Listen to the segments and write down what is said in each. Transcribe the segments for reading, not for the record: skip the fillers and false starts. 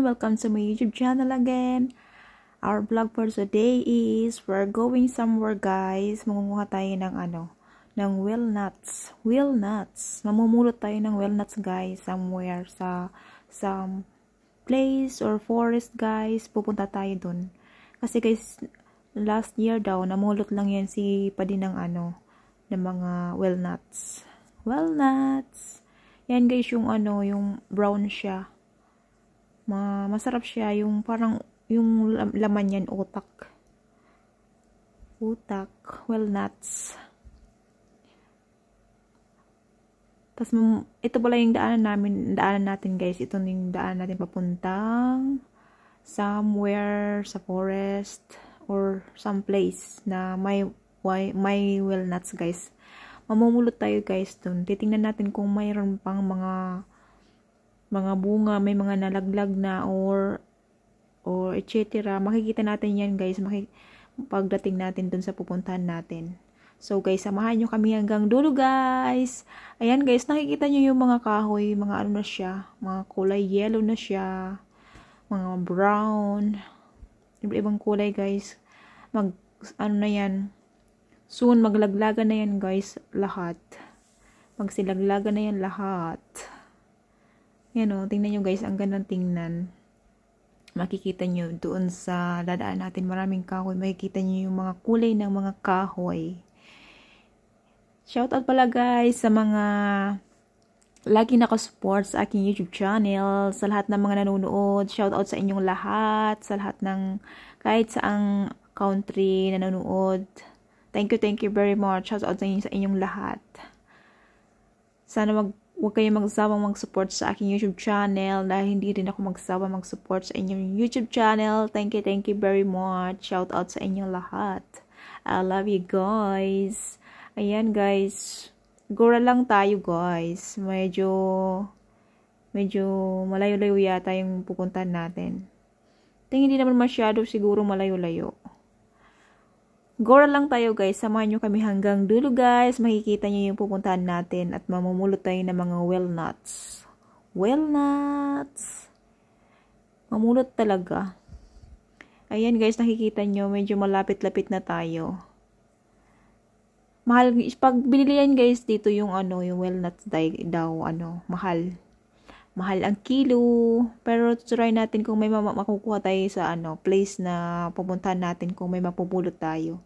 welcome to my YouTube channel again. Our vlog for today is we're going somewhere, guys. Mangunguha tayo ng ng walnuts. Mamumulot tayo ng walnuts, guys, somewhere sa some place or forest, guys. Pupunta tayo dun. Kasi, guys, last year daw namulot lang yan si Padi ng ng mga walnuts. Yan, guys, yung yung brown siya. Masarap siya, yung parang yung laman yan, utak, walnuts. Tapos ito pala yung daanan natin, guys. Ito yung daanan natin papuntang somewhere sa forest or some place na may walnuts, guys. Mamumulot tayo, guys, dun. Titingnan natin kung mayroon pang mga bunga, may mga nalaglag na or etc. Makikita natin yan, guys, pagdating natin dun sa pupuntahan natin. So, guys, samahan nyo kami hanggang dulo, guys. Ayan, guys, nakikita nyo yung mga kahoy, mga na siya, mga kulay yellow na siya, mga brown, ibang kulay, guys. Na yan, soon maglaglagan na yan, guys, lahat. Magsilaglagan na yan lahat. Yan o, tingnan nyo, guys, ang gandang tingnan. Makikita nyo doon sa dadaan natin, maraming kahoy. Makikita nyo yung mga kulay ng mga kahoy. Shoutout pala, guys, sa mga lagi nakasupport sa aking YouTube channel, sa lahat ng mga nanonood. Shoutout sa inyong lahat, sa lahat ng kahit saang country na nanonood. Thank you very much. Shoutout sa inyong lahat. Sana huwag kayong magsawang mag-support sa aking YouTube channel dahil hindi rin ako magsawa mag-support sa inyong YouTube channel. Thank you very much. Shoutout sa inyong lahat. I love you, guys. Ayan, guys. Gora lang tayo, guys. Medyo malayo-layo yata yung pupuntahan natin. Hindi naman masyado siguro malayo-layo. Gora lang tayo, guys. Samahan nyo kami hanggang dulo, guys. Makikita nyo yung pupuntahan natin at mamumulot tayo ng mga walnuts. Mamulot talaga. Ayan, guys, nakikita nyo. Medyo malapit-lapit na tayo. Mahal, pag binili yan, guys, dito yung yung walnuts daw, mahal. Mahal ang kilo. Pero try natin kung may makukuha tayo sa place na pupuntahan natin, kung may mapupulot tayo.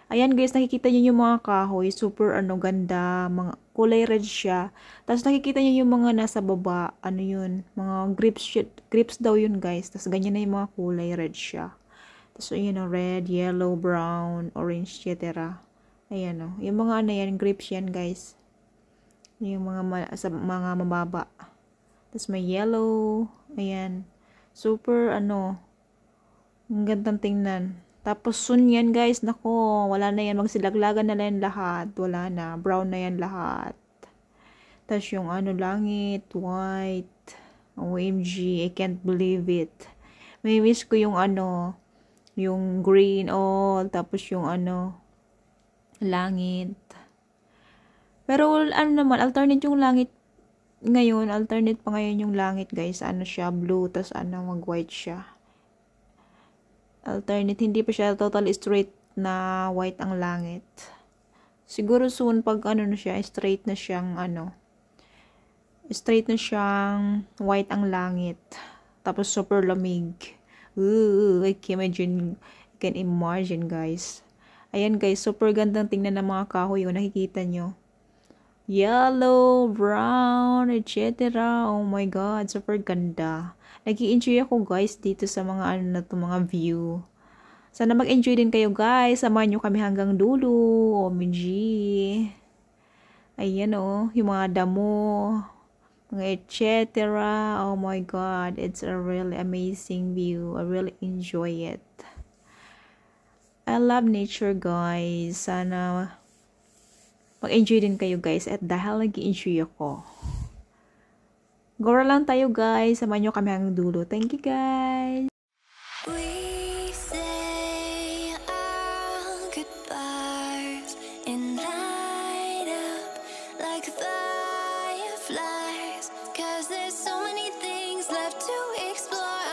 Ayan, guys, nakikita niyo yung mga kahoy, super ganda, mga kulay red siya. Tapos nakikita niyo yung mga nasa baba, yun, mga grapes daw yun, guys. Tapos ganyan na yung mga kulay red siya. Tapos yun, red, yellow, brown, orange, etc. Ayan, yung mga yan, grapes yan, guys. Yung mga mababa. Tapos may yellow, ayan. Super, ang gandang tingnan. Tapos soon yan, guys, nako, wala na yan, magsilaglagan na yan lahat. Wala na, brown na yan lahat. Tapos yung langit, white. OMG, I can't believe it. May wish ko yung yung green all, tapos yung langit. Pero naman, alternate yung langit ngayon, alternate pa ngayon yung langit, guys. Siya, blue, tapos mag-white siya. Alternate, hindi pa siya totally straight na white ang langit. Siguro soon pag na siya, straight na siyang white ang langit. Tapos super lamig. I can imagine, guys. Ayan, guys, super gandang tingnan ng mga kahoy yung nakikita nyo. Yellow, brown, etc. Oh my god, super ganda. Nag-i-enjoy ako, guys, dito sa mga mga view. Sana mag-enjoy din kayo, guys. Samahan nyo kami hanggang dulo. OMG. Ayan, yung mga damo, mga etc. Oh my god, it's a really amazing view. I really enjoy it. I love nature, guys. Sana mag-enjoy din kayo, guys. At dahil nag-i-enjoy ako, gora lang tayo, guys. Samahan nyo kami hanggang dulo. Thank you, guys. We say our goodbyes and light up like fireflies, 'cause there's so many things left to explore.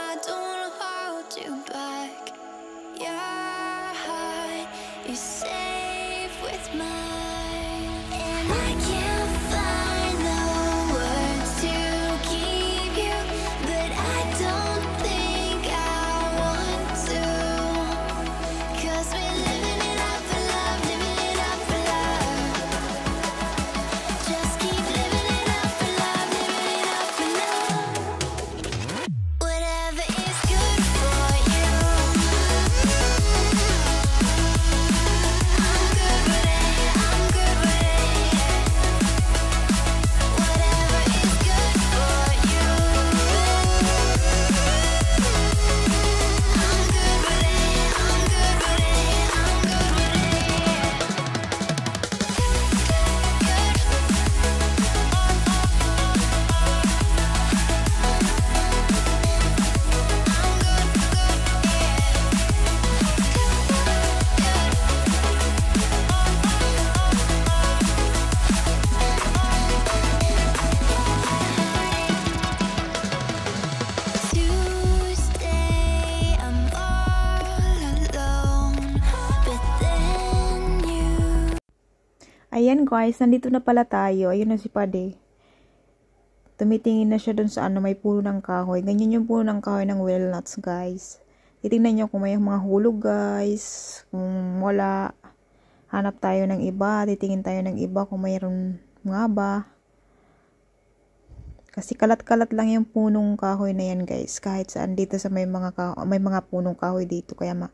You're safe with mine, and I can't find the words to keep you, but I don't think I want to. 'Cause we're living it up for love, living it up for love. Just keep living it up for love, living it up for love. Whatever is good for you, I'm good with it, I'm good with it. Whatever is good for you, I'm good with it, I'm good with it, I'm good with it. Tuesday, I'm all alone, but then you. Ayan guys, nandito na pala tayo. Ayun na si Pade. Tumitingin na siya dun sa ano, may puno ng kahoy. Ganyan yung puno ng kahoy ng walnuts guys. Titingnan nyo kung may mga hulog guys. Kung wala, hanap tayo ng iba. Titingin tayo ng iba kung mayroon nga ba. Kasi kalat-kalat lang yung punong kahoy na yan guys. Kahit saan dito sa may mga punong kahoy dito. Kaya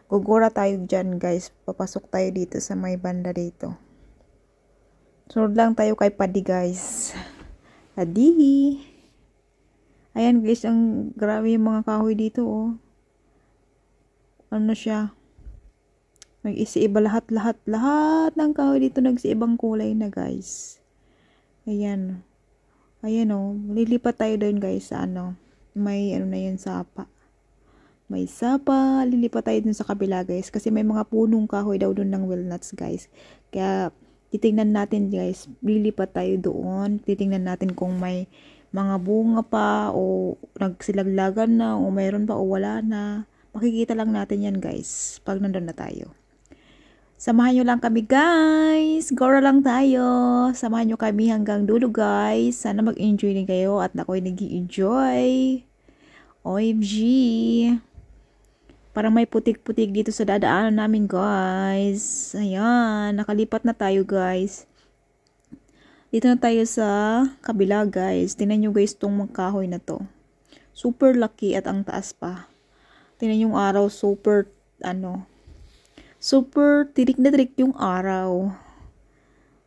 gugura tayo dyan guys. Papasok tayo dito sa may banda dito. Sunod lang tayo kay Padi guys. Padi. Ayan guys, ang grabe yung mga kahoy dito oh. Ano siya? Nag-isiiba lahat ng kahoy dito nagsiibang kulay na guys. Ayan. Ayan oh, lilipat tayo doon guys sa ano. May ano na yun, sapa. May sapa, lilipat tayo dun sa kabila guys. Kasi may mga punong kahoy daw doon ng walnuts guys. Kaya titingnan natin guys, lilipat tayo doon. Titingnan natin kung may mga bunga pa o nagsilaglagan na o mayroon pa o wala na. Makikita lang natin yan guys pag nandun na tayo. Samahan nyo lang kami guys. Gora lang tayo. Samahan nyo kami hanggang dulo guys. Sana mag-enjoy din kayo at ako'y nag-i-enjoy. OMG. Parang may putik-putik dito sa dadaanan namin guys. Ayan. Nakalipat na tayo guys. Dito na tayo sa kabila guys. Tingnan nyo guys itong magkahoy na to. Super laki at ang taas pa. Tingnan yung araw. Super tirik na tirik yung araw.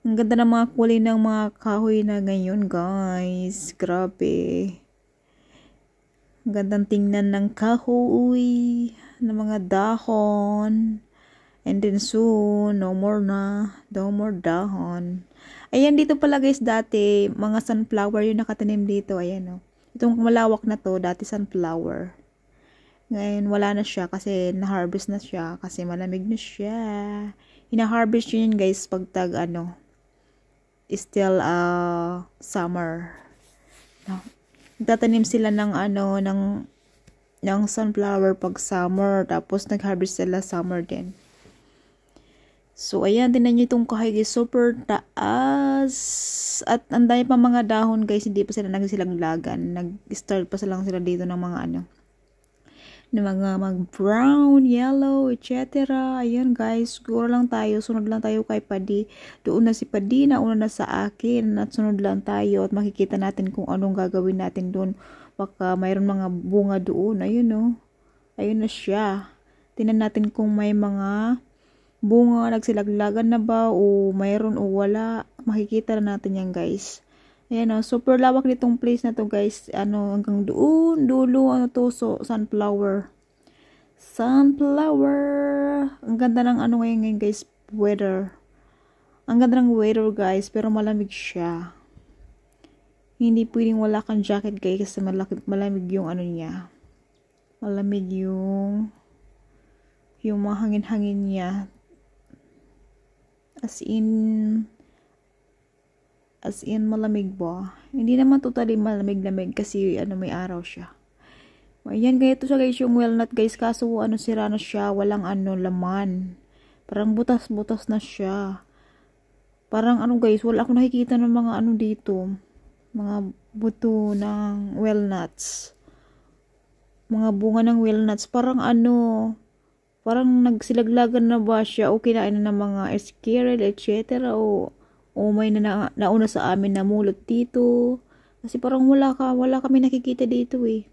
Ang ganda ng mga kulay ng mga kahoy na ngayon guys. Grabe. Ang gandang tingnan ng kahoy. Ng mga dahon. And then soon, no more dahon. Ayan dito pala guys dati. Mga sunflower yung nakatanim dito. Ayan o. Itong malawak na to, dati sunflower. Ngayon, wala na siya kasi na-harvest na siya kasi malamig na siya. Hina-harvest yun guys pag still summer. No. Tatanim sila ng ng sunflower pag summer tapos nag-harvest sila summer din. So, ayan, tinan nyo itong kahoy guys. Super taas. At ang dami pa mga dahon guys. Hindi pa sila nagsilaglagan. Nag-start pa sila dito ng mga ng mga mag-brown, yellow, etc. Ayan guys, siguro lang tayo, sunod lang tayo kay Padi. Doon na si Padi, nauna na sa akin at sunod lang tayo at makikita natin kung anong gagawin natin doon. Baka mayroon mga bunga doon. Ayun oh. Ayun na siya. Tingnan natin kung may mga bunga, nagsilaglagan na ba o mayroon o wala. Makikita na natin yan guys. Ayan o, super lawak nitong place na to guys. Hanggang doon, dulo, so, sunflower. Ang ganda ng ngayon guys, weather. Ang ganda ng weather guys, pero malamig siya. Hindi pwedeng wala kang jacket guys, kasi malamig yung niya. Malamig yung mga hangin-hangin niya. As in malamig ba? Hindi naman totally malamig-lamig kasi may araw siya. Ayan, ganito siya guys yung walnut guys. Kaso sira na siya. Walang laman. Parang butas-butas na siya. Parang ano guys, wala ako nakikita ng mga ano dito. Mga buto ng walnuts. Mga bunga ng walnuts. Parang ano, parang nagsilaglagan na ba siya o kinain na ng mga squirrel, etc. O may nauna sa amin na mulot dito. Kasi parang wala kami nakikita dito eh.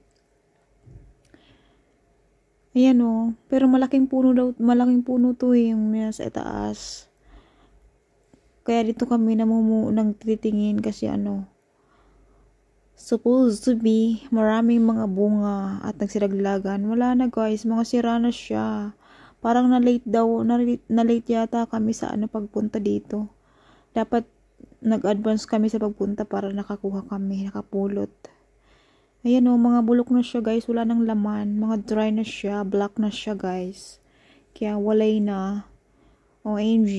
Ayan o. Pero malaking puno to eh, yung nasa itaas. Kaya dito kami nang titingin kasi ano, supposed to be maraming mga bunga at nagsilaglagan. Wala na guys, mga sira na siya. Parang na-late yata kami sa ano pagpunta dito. Dapat nag-advance kami sa pagpunta para nakapulot. Ayan o, mga bulok na siya guys, wala nang laman. Mga dry na siya, black na siya guys. Kaya walay na. OMG.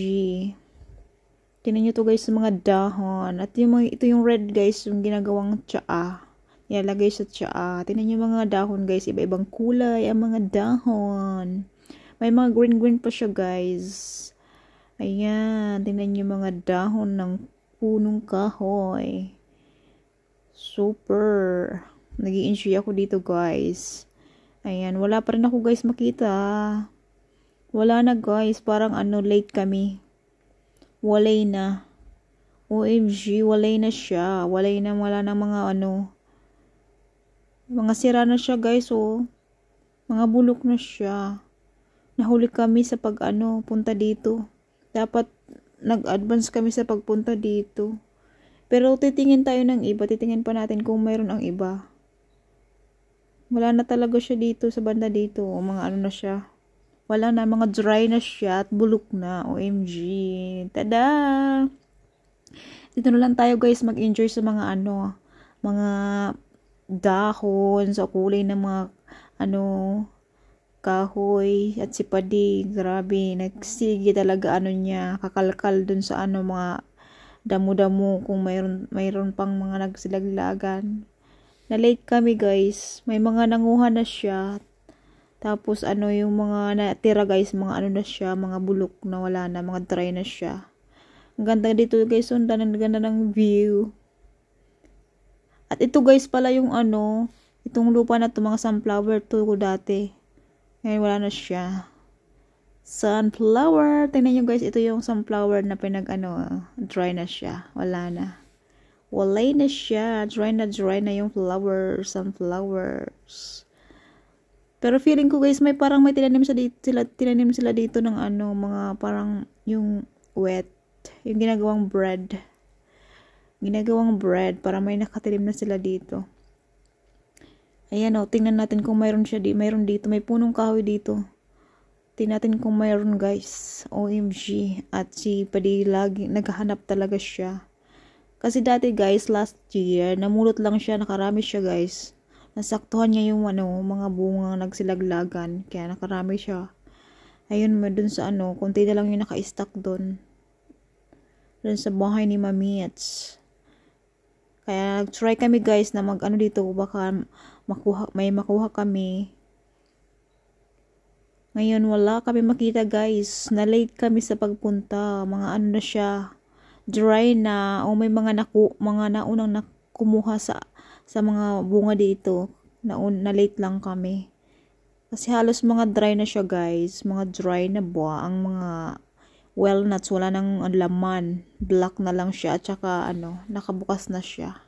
Tingnan nyo to guys sa mga dahon. At ito yung red guys, yung ginagawang tsaa. Nilalagay sa tsaa. Tingnan nyo mga dahon guys, iba-ibang kulay ang mga dahon. May mga green pa siya guys. Ayan, tingnan nyo mga dahon ng punong kahoy. Super. Nag-i-enjoy ako dito guys. Ayan, wala pa rin ako guys makita. Wala na guys, parang ano, late kami. Walay na. OMG, walay na siya. Wala na mga ano. Mga sira na siya guys, oh. Mga bulok na siya. Nahuli kami sa punta dito. Dapat nag-advance kami sa pagpunta dito. Pero titingin tayo ng iba. Titingin pa natin kung mayroon ang iba. Wala na talaga siya dito sa banda dito. O mga ano na siya. Wala na, mga dry na siya at bulok na. OMG. Tada! Dito na lang tayo guys mag-enjoy sa mga ano, mga dahon, sa kulay ng mga ano, kahoy at sipadi. Grabe, nagsige talaga ano niya, kakalkal dun sa ano, mga damo-damo kung mayroon pang mga nagsilaglagan. Na-late kami guys. May mga nanguha na siya. Tapos ano yung mga natira guys, mga ano na siya, mga bulok na wala na, mga dry na siya. Ang ganda dito guys, ang ganda ng view. At ito guys pala yung ano, itong lupa na to, mga sunflower to ko dati. Ngayon wala na siya. Sunflower, tingnan nyo guys, ito yung sunflower na dry na siya, wala na. Walay na siya, dry na yung sunflowers. Pero feeling ko guys, may tinanim sila dito ng ano, mga parang yung wet, yung ginagawang bread. Para may nakatilim na sila dito. Ayan o, tingnan natin kung mayroon dito. May punong kahoy dito. Tingnan natin kung mayroon guys. OMG. At si Padi lagi naghahanap talaga siya. Kasi dati guys, last year, namulot lang siya, nakarami siya guys. Nasaktuhan niya yung mga bunga nagsilaglagan. Kaya nakarami siya. Ayun mo dun sa konti na lang yung naka-stack dun. Dun sa bahay ni Mamits. Kaya try kami guys na dito. Baka may makuha kami. Ngayon wala kami makita guys. Na-late kami sa pagpunta. Mga na siya. Dry na. O may mga naunang kumuha sa mga bunga dito. Na-late lang kami. Kasi halos mga dry na siya guys. Mga dry na buwa. Ang mga walnuts, wala nang laman. Black na lang siya. At saka nakabukas na siya.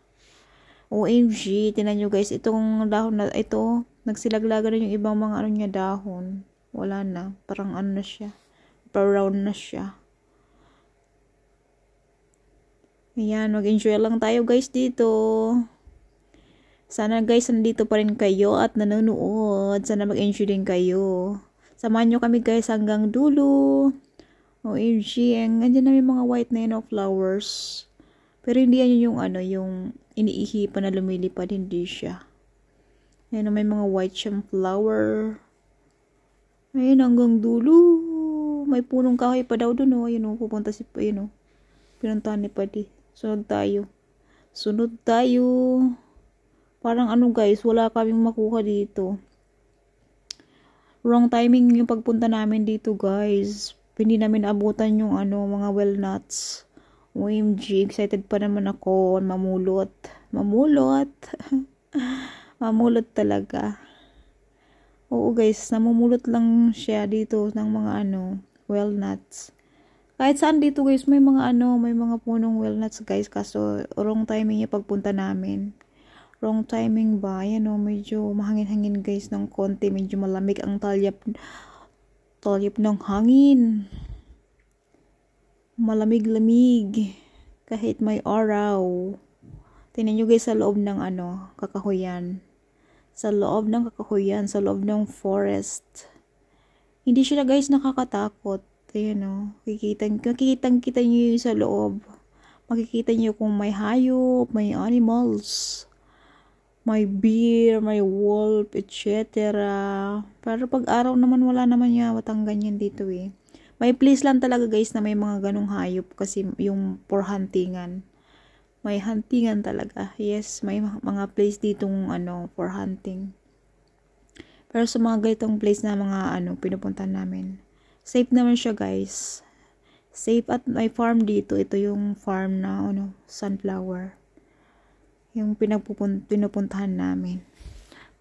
OMG, tinan nyo guys. Itong dahon na ito, nagsilaglaga na yung ibang mga niya dahon. Wala na. Parang na siya. Brown na siya. Ayan, mag-enjoy lang tayo guys dito. Sana guys, nandito pa rin kayo at nanonood. Sana mag-enjoy din kayo. Samahan nyo kami guys hanggang dulo. OMG, andyan na may mga white na flowers. Pero hindi yan yung yung iniihipan na lumilipad, hindi siya. Ayan, may mga white siyang flower. Ayan, hanggang dulo. May punong kahoy pa daw dun, oh. Ayun, pupunta si, pinuntahan ni Padi. Sunod tayo. Parang guys, wala kaming makuha dito. Wrong timing yung pagpunta namin dito guys. hindi namin abutan yung ano, mga walnuts. OMG, excited pa naman ako mamulot. Mamulot. Mamulot talaga. Oo guys, namumulot lang siya dito ng mga ano, walnuts. Kahit saan dito guys, may mga ano, may mga punong walnuts guys, kaso wrong timing yung pagpunta namin. Wrong timing ba? Yan o, medyo mahangin-hangin guys ng konti, medyo malamig ang talyap ng hangin. Malamig-lamig kahit may araw. Tingnan nyo guys sa loob ng ano, kakahuyan. Sa loob ng kakahuyan, sa loob ng forest. Hindi siya guys nakakatakot. Ayan o, makikita nyo yung sa loob. Makikita nyo kung may hayop, may animals, may bear, may wolf, etc. Pero pag araw naman wala naman yawatang ganyan dito eh. May place lang talaga guys na may mga ganong hayop kasi yung for huntingan. May huntingan talaga. Yes, may mga place ditong ano for hunting. Pero sa mga ganitong place na mga ano pinupuntahan namin, safe naman siya guys. Safe at may farm dito. Ito yung farm na ano, sunflower. Yung pinupuntahan namin.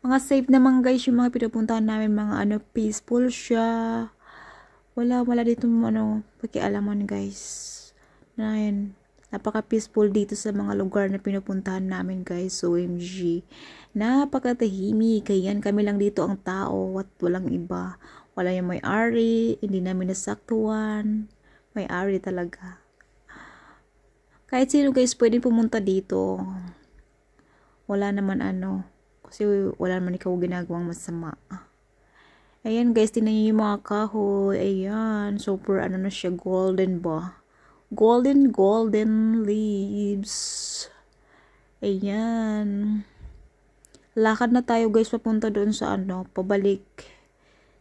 Mga safe naman guys yung mga pinupuntahan namin, mga ano peaceful siya. Wala dito ano, pakialaman guys. Na yun, napaka-peaceful dito sa mga lugar na pinupuntahan namin guys. OMG. Napakatahimik. Kayan kami lang dito ang tao at walang iba. Wala yung may-ari, hindi namin nasaktuan. May-ari talaga. Kahit sino guys pwede pumunta dito. Wala naman ano, kasi wala naman ikaw ginagawang masama. Ayan guys, tingnan niyo yung mga kahoy. Ayan, super ano na siya, golden ba? Golden leaves. Ayan. Lakad na tayo guys papunta doon sa ano, pabalik.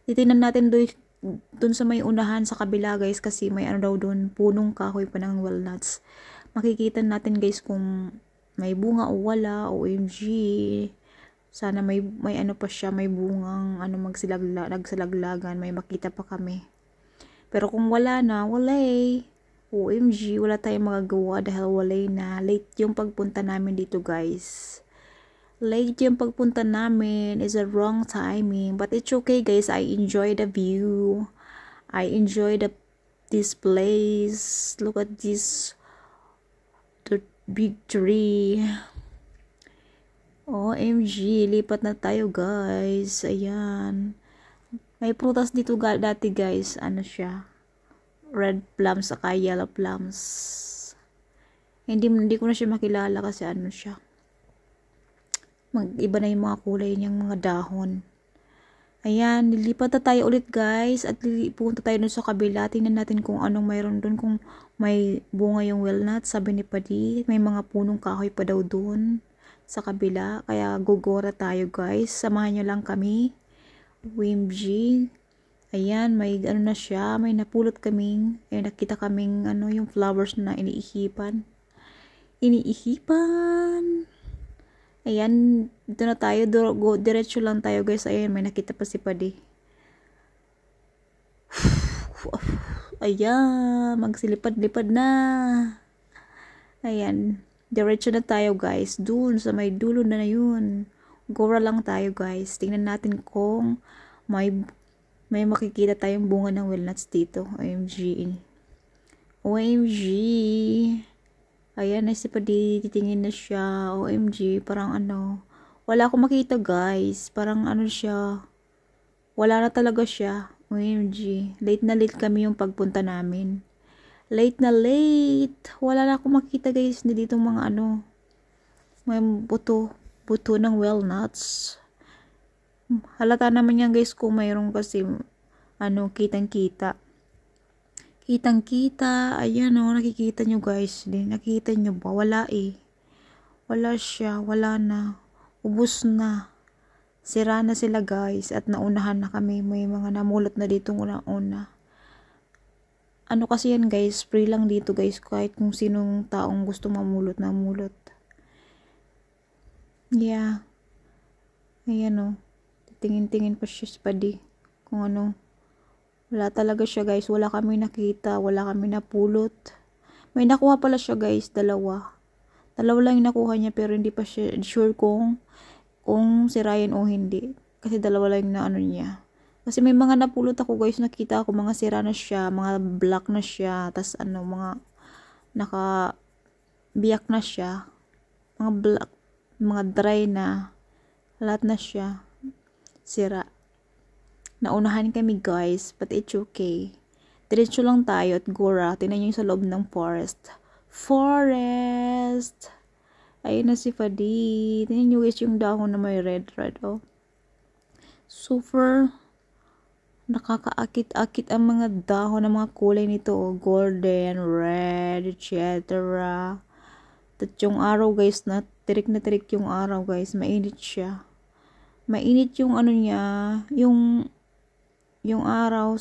Titingnan natin doon sa may unahan sa kabila guys kasi may ano daw doon, punong kahoy pa ng walnuts. Makikita natin guys kung may bunga o wala. OMG. Sana may ano pa siya, may bungang ano nagsalaglagan, may makita pa kami. Pero kung wala na, wala eh. OMG, wala tayong magagawa dahil wala na. Late yung pagpunta namin dito guys. Late yung pagpunta namin is a wrong timing. But it's okay guys, I enjoy the view. I enjoy this place. Look at this big tree. OMG, lipat na tayo guys. Ayan. May prutas dito dati guys. Ano siya? Red plums saka yellow plums. Hindi ko na siya makilala kasi ano siya. Mag-iba na yung mga kulay niyang mga dahon. Ayan, nilipat na tayo ulit guys. At pupunta tayo dun sa kabila. Tingnan natin kung anong mayroon dun. Kung may bunga yung walnut. Sabi ni Padi, may mga punong kahoy pa daw dun sa kabila, kaya gugora tayo guys, samahan nyo lang kami. OMG. Ayan, may ano na siya, may napulot kaming, nakita kaming ano, yung flowers na iniihipan. Ayan, dito na tayo, diretso lang tayo guys. Ayan, may nakita pa si Padi. Ayan, magsilipad-lipad na. Ayan, diretso na tayo guys, dun sa may dulo na yun. Gora lang tayo guys. Tingnan natin kung may makikita tayong bunga ng walnuts dito. OMG. Ayan, nasa pa titingin na siya. OMG, parang ano, wala akong makita guys. Parang ano siya, wala na talaga siya. OMG, late na late kami yung pagpunta namin. Late na late. Wala na akong makita guys na dito mga ano, may buto ng walnuts. Halata naman yan guys kung mayroon kasi ano, kitang-kita. Ayan o, nakikita nyo guys. Nakikita nyo ba? Wala eh. Wala siya. Wala na. Ubus na. Sira na sila guys. At naunahan na kami. May mga namulot na dito una-una. Ano kasi yan guys, free lang dito guys, kahit kung sinong taong gusto mamulot. Yeah. Ayan o. Tingin-tingin pa siya pa di. Kung ano. Wala talaga siya guys. Wala kami nakita. Wala kami napulot. May nakuha pala siya guys. Dalawa. Dalawa lang yung nakuha niya pero hindi pa siya sure kung sirayan o hindi. Kasi dalawa lang yung na ano niya. Kasi may mga napulot ako guys. Nakita ako mga sira na siya. Mga black na siya. Tas ano mga biyak na siya. Mga black. Mga dry na. Lahat na siya. Sira. Naunahan kami guys, but it's okay. Diretso lang tayo at Gora. Tingnan nyo yung sa loob ng forest. Forest! Ayun na si Fadi. Tingnan nyo guys yung dahon na may red, oh. Super nakakaakit-akit ang mga dahon ng mga kulay nito, oh. Golden, red, etc. At yung araw guys, na tirik yung araw guys. Mainit siya. Mainit yung ano niya, yung araw,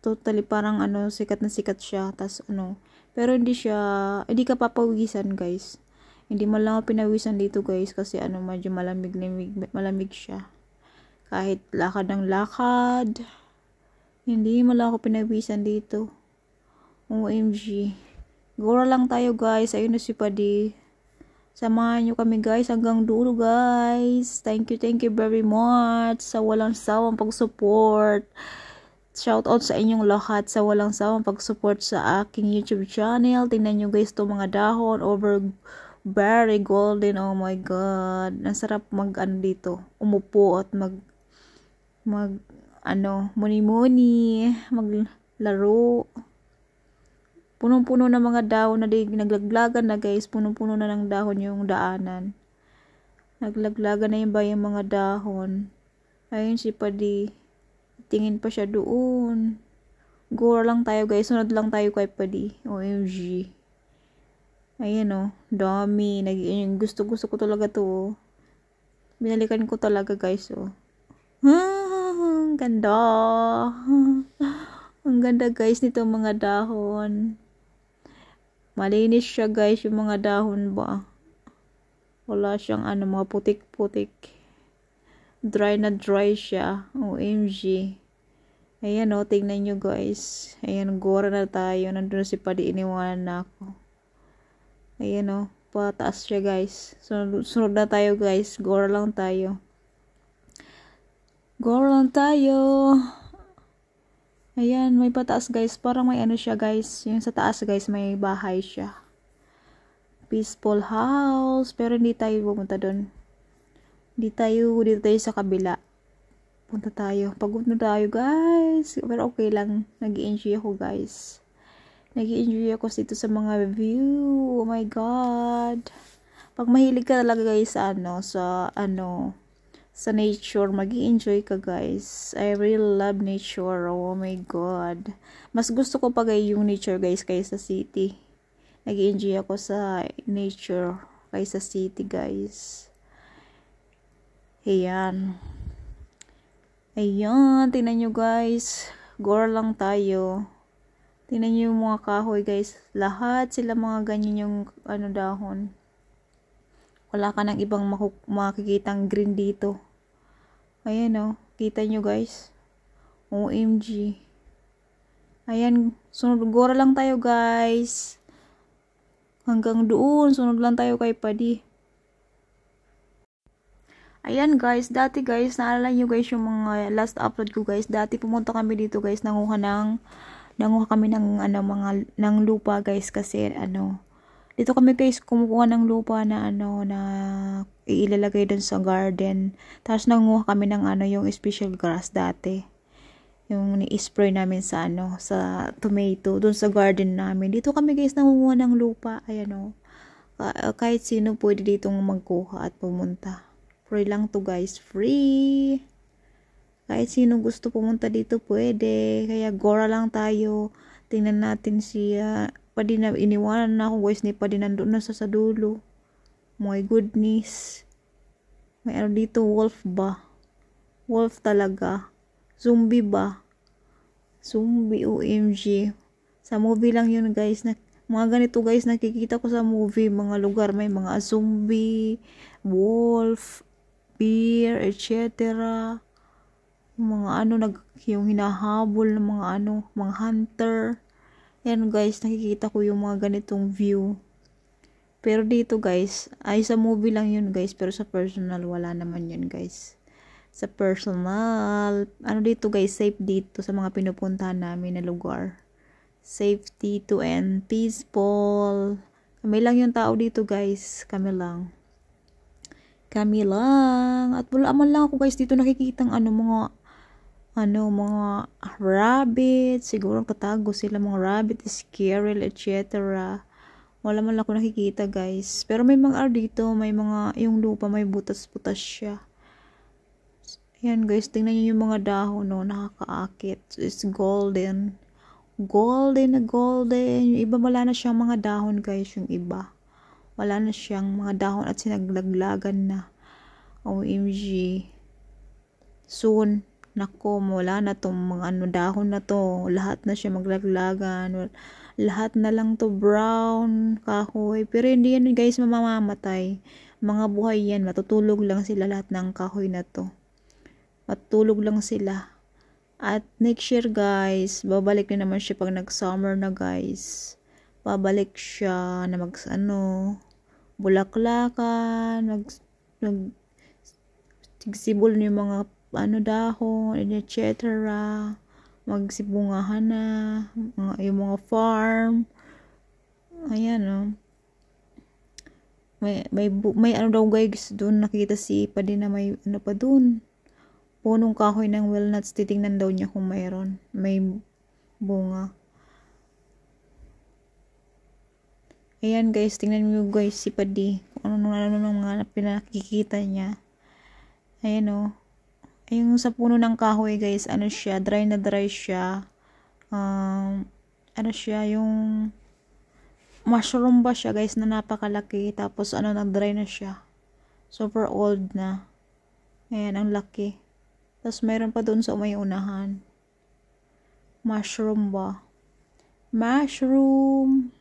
totally parang ano, sikat na sikat siya. Tas ano, pero hindi ka papawisan guys. Hindi man lang ako pinawisan dito guys kasi ano, medyo malamig siya. Kahit lakad ng lakad, hindi man lang ako pinawisan dito. OMG. Gora lang tayo guys. Ayun na si Padi. Samahan nyo kami guys hanggang dulo guys. Thank you very much sa walang sawang pag-support. Shout out sa inyong lahat sa walang sawang pag-support sa aking YouTube channel. Tingnan nyo guys to mga dahon very golden. Oh my god. Ang sarap ano dito. Umupo at muni-muni, maglaro. Punong-puno na mga dahon na naglaglagan na guys. Punong-puno na ng dahon yung daanan. Naglaglagan na yung mga dahon. Ayun si Padi. Tingin pa siya doon. Gora lang tayo guys. Sunod lang tayo kay Padi. OMG. Ayan o. Dami. Gusto ko talaga to. Oh. Binalikan ko talaga guys. Oh. Ang ganda. Ang ganda guys nito mga dahon. Malinis siya guys yung mga dahon ba. Wala siyang mga putik-putik. Dry na dry siya. OMG. Ayan o, tingnan nyo guys. Ayan, Gora na tayo. Nandun si Padi, iniwanan na ako. Ayan o, pataas siya guys. Sunod na tayo guys. Gora lang tayo. Gora lang tayo. Ayan, may pataas guys. Parang may siya guys. Yung sa taas guys, may bahay siya. Peaceful house. Pero hindi tayo pumunta doon. Dito tayo sa kabila. Punta tayo. Pagod na tayo guys. Pero okay lang. Nag-i-enjoy ako guys. Nag-i-enjoy ako dito sa mga view. Oh my god. Pag mahilig ka talaga guys sa nature, mag-i-enjoy ka guys. I really love nature. Oh my god. Mas gusto ko pa yung nature guys kaysa city. Nag-i-enjoy ako sa nature kaysa city guys. Ayan. Ayan. Tingnan nyo guys. Gora lang tayo. Tingnan nyo yung mga kahoy guys. Lahat sila mga ganyan yung dahon. Wala ka ng ibang makikitang green dito. Ayan o. Kita nyo guys. OMG. Ayan. Gora lang tayo guys. Hanggang doon. Sunod lang tayo kay Padi. Ayan guys. Dati guys. Naalala nyo guys yung mga last upload ko guys. Dati pumunta kami dito guys. Nanguha kami ng lupa guys. Kasi dito kami guys kumukuha ng lupa na na ilalagay dun sa garden. Tapos nanguha kami ng yung special grass dati. Yung ni-spray namin sa sa tomato dun sa garden namin. Dito kami guys nanguha ng lupa. Ayan kahit sino pwede ditong magkuha at pumunta. Free lang to guys, free. Kahit sino gusto pumunta dito pwede. Kaya Gora lang tayo. Tingnan natin siya. Padi na iniwanan na ako guys ni Padi nandun na sa dulo. My goodness. May dito, wolf ba? Wolf talaga. Zombie ba? Zombie, OMG. Sa movie lang yun guys. Mga ganito guys nakikita ko sa movie. Mga lugar may mga zombie, wolf, bear, etc. Yung mga ano, yung hinahabol ng mga ano, mga hunter. Yan guys, nakikita ko yung mga ganitong view. Pero dito guys, ay sa movie lang yun guys, pero sa personal wala naman yun guys. Sa personal, ano dito guys, safe dito sa mga pinupuntahan namin na lugar. Safety to and peaceful. Kami lang yung tao dito guys, kami lang. Kami lang. At wala man lang ako guys dito nakikitang mga rabbit, siguro tatago sila mga rabbit, squirrel, etc. Wala man lang ako nakikita guys. Pero may mga dito, may mga, yung lupa may butas-butas siya. Ayan guys, tingnan nyo yung mga dahon, no, nakakaakit. It's golden. Golden na golden. Yung iba wala na siyang mga dahon guys, yung iba. Wala na siyang mga dahon at sinaglaglagan na. OMG. Soon. Nako, wala na tong mga dahon na to. Lahat na siya maglaglagan. Lahat na lang to brown, kahoy. Pero hindi yan guys mamamatay. Mga buhay yan. Matutulog lang sila lahat ng kahoy na to. Matulog lang sila. At next year guys, babalik na naman siya pag nag-summer na guys. Babalik siya na bulaklakan, tigsibol yung mga dahon, etc. Magsibungahan na, yung mga farm. Ayan, may daw guys, doon nakita si pa din na may pa doon. Punong kahoy ng walnuts, titingnan daw niya kung may bunga. Ayan guys, tingnan mo guys si Padi, kung ano mga pinakikita niya. Ayan ayun sa puno ng kahoy guys, siya, dry na dry siya. Siya, yung mushroom ba siya guys na napakalaki, tapos nag-dry na siya. Super old na. Ayan, ang laki. Tapos mayroon pa doon sa may unahan. Mushroom ba? Mushroom.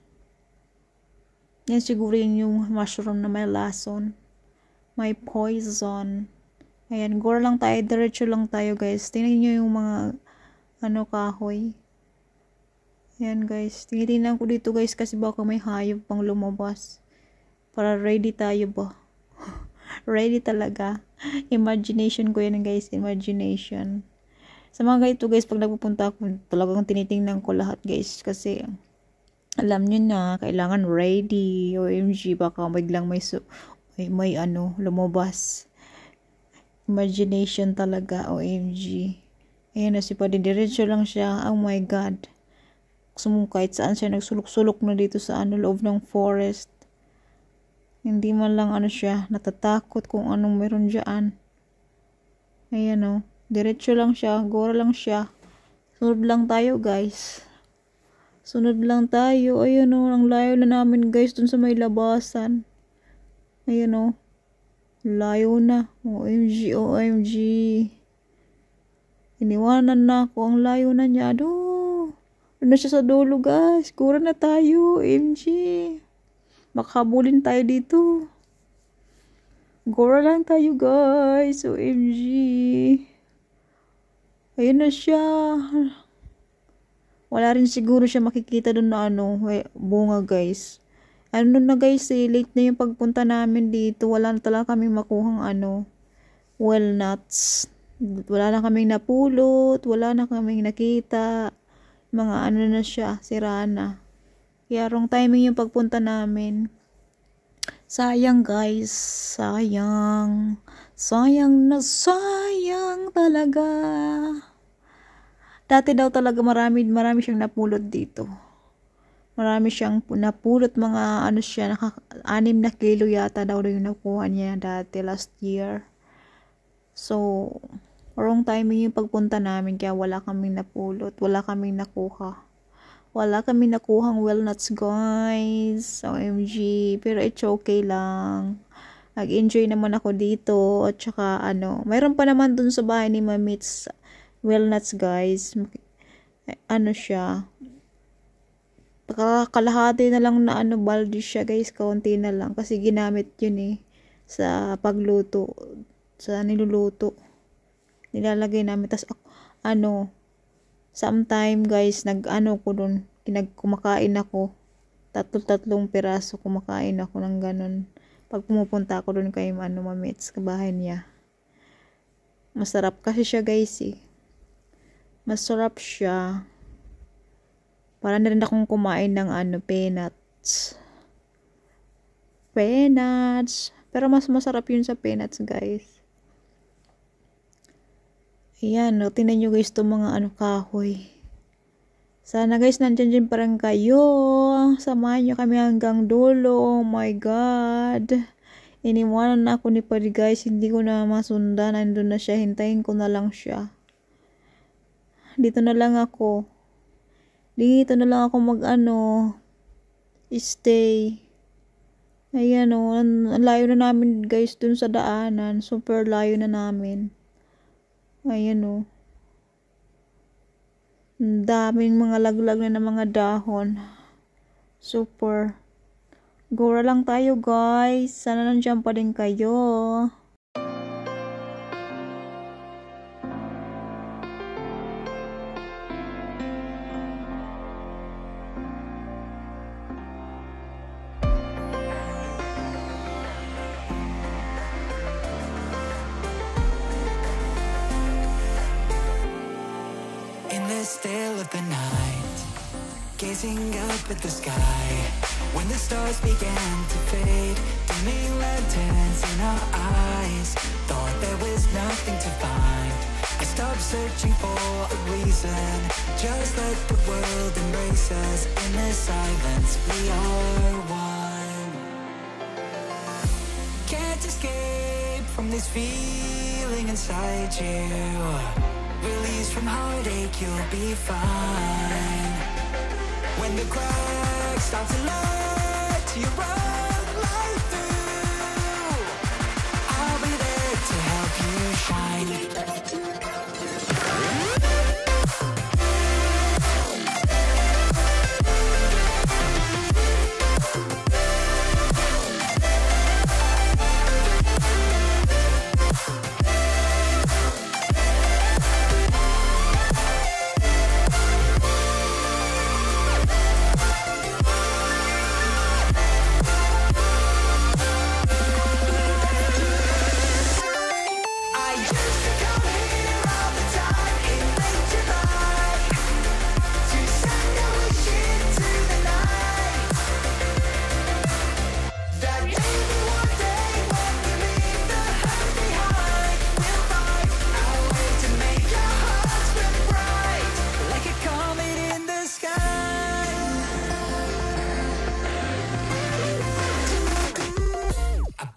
Yan siguro yung mushroom na may lason. May poison. Ayan, gore lang tayo. Diretso lang tayo guys. Tingnan nyo yung mga kahoy. Ayan guys. Tingnan ko dito guys kasi baka may hayop pang lumabas. Para ready tayo ba? Ready talaga. Imagination ko yan guys. Imagination. Sa mga ganito guys, pag nagpupunta ako, talagang tinitingnan ko lahat guys. Kasi alam nyo na, kailangan ready. OMG, baka biglang may lumabas. Imagination talaga. OMG. Ayan na si Padi. Diretso lang siya. Oh my God. Kahit saan siya nagsulok-sulok na dito sa loob ng forest. Hindi man lang siya natatakot kung anong meron dyan. Ayan diretso lang siya, gora lang siya. Sunod lang tayo guys. Sunod lang tayo. Ayan ang layo na namin guys dun sa may labasan. Ayan layo na. OMG, OMG. Iniwanan na ako, ang layo na niya. Doon na siya sa dulo guys. Gora na tayo. OMG. Makabulin tayo dito. Gora lang tayo guys. OMG. Ayun na siya. Wala rin siguro siya makikita doon na bunga guys. Na guys late na yung pagpunta namin dito. Wala na talaga kaming makuhang walnuts. Wala na kaming napulot. Wala na kaming nakita. Mga na siya. Sira na. Kaya wrong timing yung pagpunta namin. Sayang guys. Sayang. Sayang na sayang talaga. Dati daw talaga marami siyang napulot dito. Marami siyang napulot, mga 6 na kilo yata daw yung nakuha niya dati last year. So, wrong timing yung pagpunta namin kaya wala kaming napulot. Wala kaming nakuha. Wala kami nakuhang walnuts guys. OMG. Pero it's okay lang. Nag-enjoy naman ako dito. At saka mayroon pa naman dun sa bahay ni Mamits walnuts guys. Siya. Kalahati na lang na balde siya guys. Kaunti na lang. Kasi ginamit yun sa pagluto. Sa niluluto. Nilalagay namin. Tapos, ano, sometime guys, ko dun, kumakain ako. Tatlong piraso kumakain ako ng ganun. Pag pumupunta ako dun kay mamits, kabahay niya. Masarap kasi siya guys eh. Masarap siya. Para na rin akong kumain ng peanuts. Peanuts. Pero mas masarap yun sa peanuts guys. Ayan, tingnan nyo guys itong mga kahoy. Sana guys, nandyan dyan parang kayo. Samahan nyo kami hanggang dulo. Oh my God. Iniwanan na ako ni Padi guys. Hindi ko na masundan. Nandun na siya. Hintayin ko na lang siya. Dito na lang ako. Dito na lang ako stay. Ayan o. Ang layo na namin guys dun sa daanan. Super layo na namin. Ayan o. Ang daming mga laglag na ng mga dahon. Super. Gora lang tayo guys. Sana nandiyan pa din kayo. Still of the night, gazing up at the sky, when the stars began to fade, dimming lanterns in our eyes, thought there was nothing to find. I stopped searching for a reason, just let the world embrace us. In the silence we are one. Can't escape from this feeling inside you. Release from heartache, you'll be fine. When the cracks start to let you run right through, I'll be there to help you shine.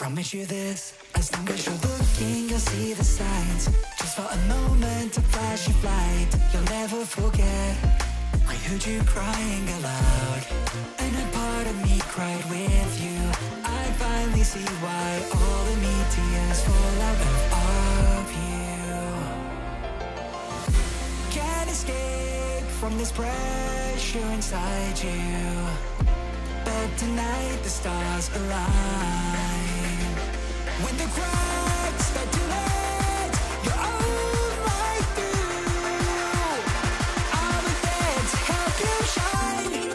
Promise you this, as long as you're looking, you'll see the signs. Just for a moment, a flash of light, you'll never forget. I heard you crying aloud, and a part of me cried with you. I finally see why all the neat tears fall out of you. Can't escape from this pressure inside you, but tonight the stars align. When the cracks start to let your own light through, I'll be there to help you shine.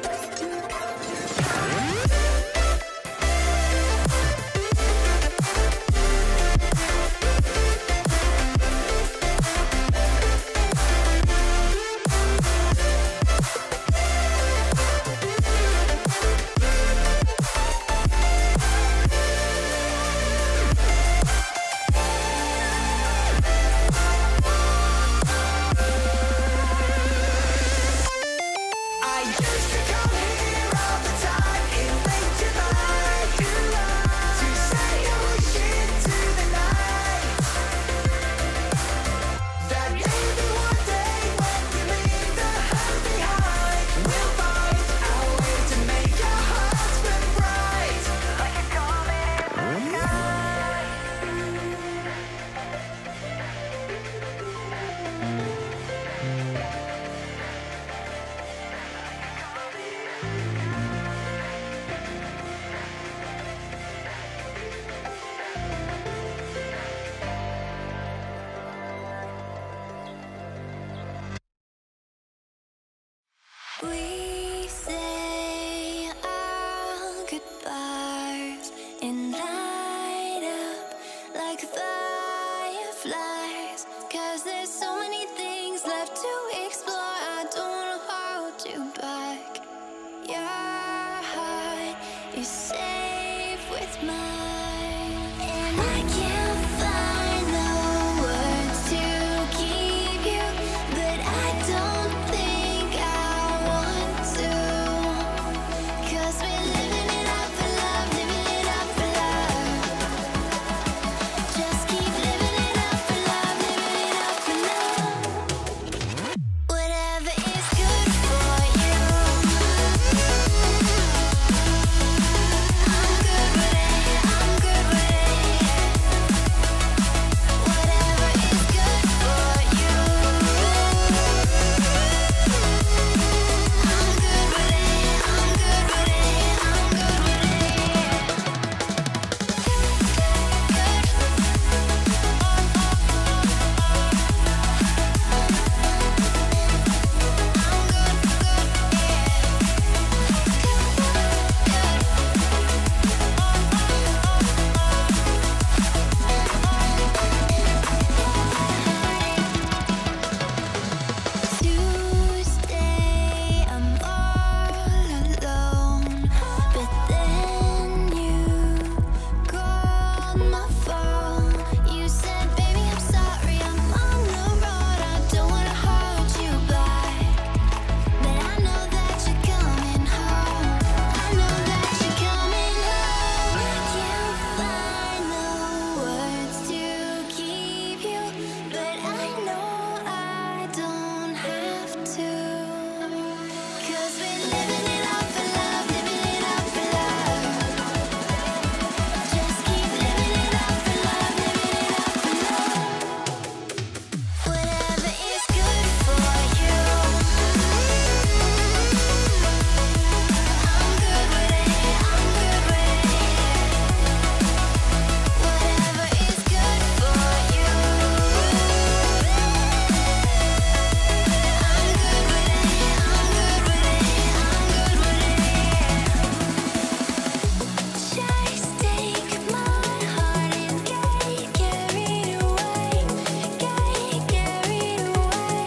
We say our goodbyes and light up like fireflies. 'Cause there's so many things left to explore. I don't wanna hold you back. Your heart is safe with mine, and I can't find the words to keep you, but I don't think I want to. 'Cause we're living it up for love, living it up for love. Just keep living it up for love, living it up for love. Whatever is good for you, I'm good with it, I'm good with it. Whatever is good for you, I'm good with it, I'm good with it, I'm good with Tuesday, I'm all alone, but then you called my phone. You said, baby, I'm sorry, I'm on the road. I don't wanna hold you back, but I know that you're coming home. I know that you're coming home. I can't find the words to keep you, but I know I don't have to. 'Cause we're living it up for love, living it up for love. Just keep living it up for love, living it up for love. Whatever is good for you, I'm good with it, I'm good with it. Whatever is good for you, I'm good with it, I'm good with it, I'm good with it. Just take my heart and get carried away, get carried away.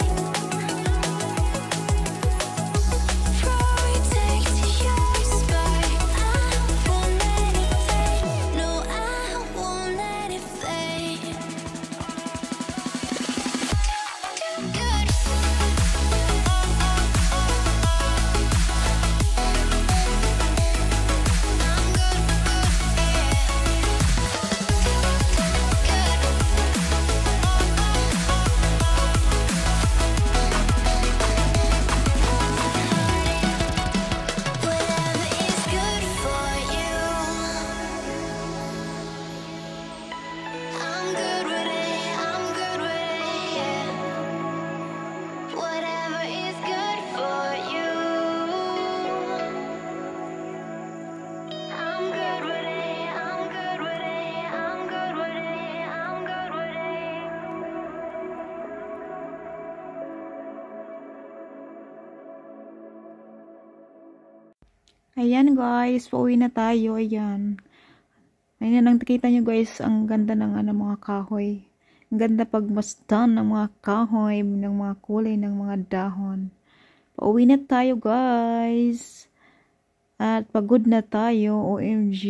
Protect your spark, I won't let it fade. No, I won't let it fade. Good. I'm good, Whatever is good for you, I'm good with it, I'm good with it, yeah. Whatever is good for you, I'm good with it, I'm good with it, I'm good with it, I'm good with it. Ayan guys, pauwi na tayo. Ayan. Ayan, nakita nyo guys, ang ganda ng mga kahoy. Ang ganda pagmasdan ng mga kahoy, ng mga kulay, ng mga dahon. Pauwi na tayo guys. At pagod na tayo, OMG.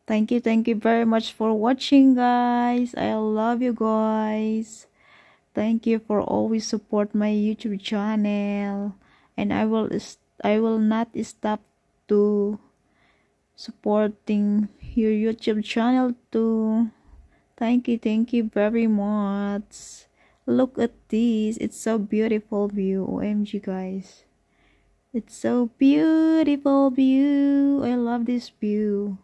Thank you very much for watching guys. I love you guys. Thank you for always support my YouTube channel. And I will not stop to supporting your YouTube channel too. Thank you very much. Look at this, it's so beautiful view. OMG guys, it's so beautiful view. I love this view,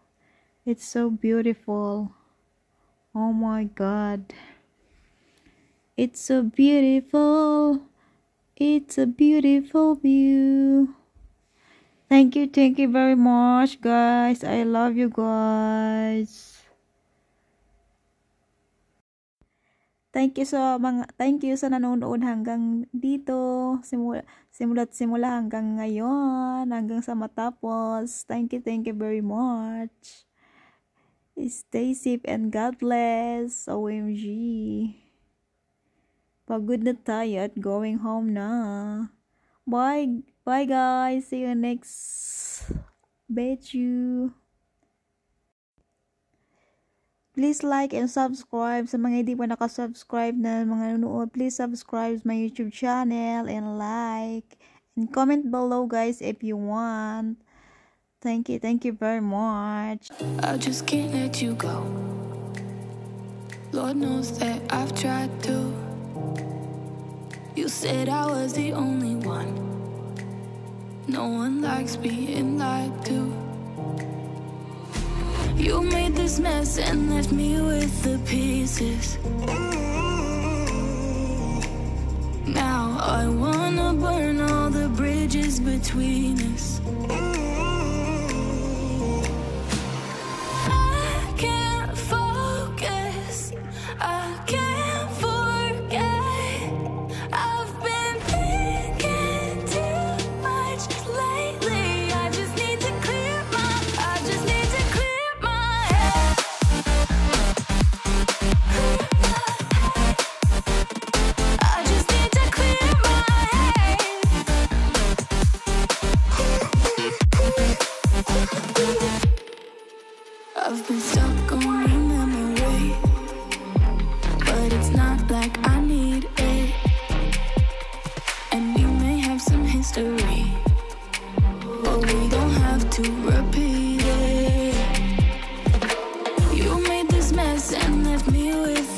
it's so beautiful. Oh my god, it's so beautiful. It's a beautiful view. Thank you very much guys. I love you guys. Thank you sa nanonood hanggang dito. Simula't simula hanggang ngayon, hanggang sa matapos. Thank you very much. Stay safe and God bless. OMG. Pagod na tayo at going home na. Bye guys. See you next. Bet you. Please like and subscribe. Sa mga hindi pa nakasubscribe na mga nanonood, please subscribe my YouTube channel and like. And comment below guys if you want. Thank you very much. I just can't let you go. Lord knows that I've tried to. You said I was the only one. No one likes being lied to. You made this mess and left me with the pieces. Now I wanna burn all the bridges between us. I can't focus, I can't forget. I've been thinking too much lately. I just need to clear my head. I just need to clear my head. I've been stuck on your memory, but it's not like I need it. And we may have some history, but we don't have to repeat it. You made this mess and left me with